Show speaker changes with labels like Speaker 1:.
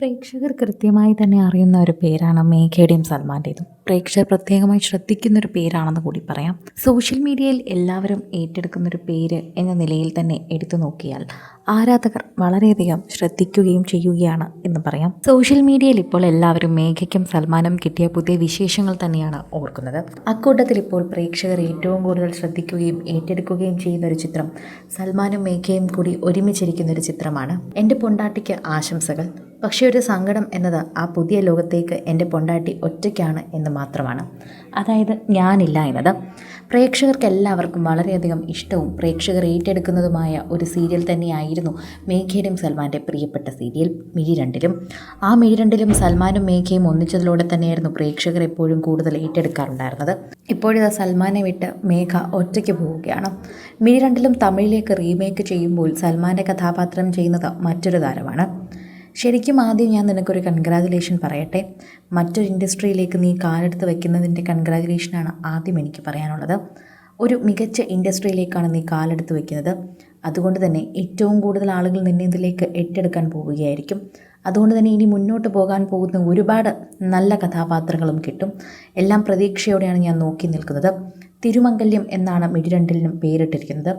Speaker 1: പ്രേക്ഷകർ കൃത്യമായി തന്നെ അറിയുന്ന ഒരു പേരാണ് മേഘയുടെയും സൽമാൻ്റേതും. പ്രേക്ഷകർ പ്രത്യേകമായി ശ്രദ്ധിക്കുന്നൊരു പേരാണെന്ന് കൂടി പറയാം. സോഷ്യൽ മീഡിയയിൽ എല്ലാവരും ഏറ്റെടുക്കുന്നൊരു പേര് എന്ന നിലയിൽ തന്നെ എടുത്തു നോക്കിയാൽ ആരാധകർ വളരെയധികം ശ്രദ്ധിക്കുകയും ചെയ്യുകയാണ് എന്ന് പറയാം. സോഷ്യൽ മീഡിയയിൽ ഇപ്പോൾ എല്ലാവരും മേഘയ്ക്കും സൽമാനും കിട്ടിയ പുതിയ വിശേഷങ്ങൾ തന്നെയാണ് ഓർക്കുന്നത്. അക്കൂട്ടത്തിൽ ഇപ്പോൾ പ്രേക്ഷകർ ഏറ്റവും കൂടുതൽ ശ്രദ്ധിക്കുകയും ഏറ്റെടുക്കുകയും ചെയ്യുന്ന ഒരു ചിത്രം സൽമാനും മേഘയും കൂടി ഒരുമിച്ചിരിക്കുന്നൊരു ചിത്രമാണ് എൻ്റെ പൊണ്ടാട്ടിക്ക് ആശംസകൾ. പക്ഷേ ഒരു സങ്കടം എന്നത് ആ പുതിയ ലോകത്തേക്ക് എൻ്റെ പൊണ്ടാട്ടി ഒറ്റയ്ക്കാണ് എന്ന് മാത്രമാണ്. അതായത് ഞാനില്ല എന്നത്. പ്രേക്ഷകർക്ക് എല്ലാവർക്കും വളരെയധികം ഇഷ്ടവും പ്രേക്ഷകർ ഏറ്റെടുക്കുന്നതുമായ ഒരു സീരിയൽ തന്നെയായിരുന്നു മേഘയുടെയും സൽമാൻ്റെ പ്രിയപ്പെട്ട സീരിയൽ മിഴിരണ്ടിലും. ആ മിഴിരണ്ടിലും സൽമാനും മേഘയും ഒന്നിച്ചതിലൂടെ തന്നെയായിരുന്നു പ്രേക്ഷകർ എപ്പോഴും കൂടുതൽ ഏറ്റെടുക്കാറുണ്ടായിരുന്നത്. ഇപ്പോഴിത് സൽമാനെ വിട്ട് മേഘ ഒറ്റയ്ക്ക് പോവുകയാണ്. മിഴിരണ്ടിലും തമിഴിലേക്ക് റീമേക്ക് ചെയ്യുമ്പോൾ സൽമാൻ്റെ കഥാപാത്രം ചെയ്യുന്നത് മറ്റൊരു താരമാണ്. ശരിക്കും ആദ്യം ഞാൻ നിനക്കൊരു കൺഗ്രാജുലേഷൻ പറയട്ടെ. മറ്റൊരു ഇൻഡസ്ട്രിയിലേക്ക് നീ കാലെടുത്ത് വയ്ക്കുന്നതിൻ്റെ കൺഗ്രാജുലേഷനാണ് ആദ്യം എനിക്ക് പറയാനുള്ളത്. ഒരു മികച്ച ഇൻഡസ്ട്രിയിലേക്കാണ് നീ കാലെടുത്ത് വയ്ക്കുന്നത്. അതുകൊണ്ട് തന്നെ ഏറ്റവും കൂടുതൽ ആളുകൾ നിന്നെ ഇതിലേക്ക് ഏറ്റെടുക്കാൻ പോവുകയായിരിക്കും. അതുകൊണ്ട് തന്നെ ഇനി മുന്നോട്ട് പോകാൻ പോകുന്ന ഒരുപാട് നല്ല കഥാപാത്രങ്ങളും കിട്ടും. എല്ലാം പ്രതീക്ഷയോടെയാണ് ഞാൻ നോക്കി നിൽക്കുന്നത്. തിരുമംഗല്യം എന്നാണ് മിഴിരണ്ടിലിനും പേരിട്ടിരിക്കുന്നത്.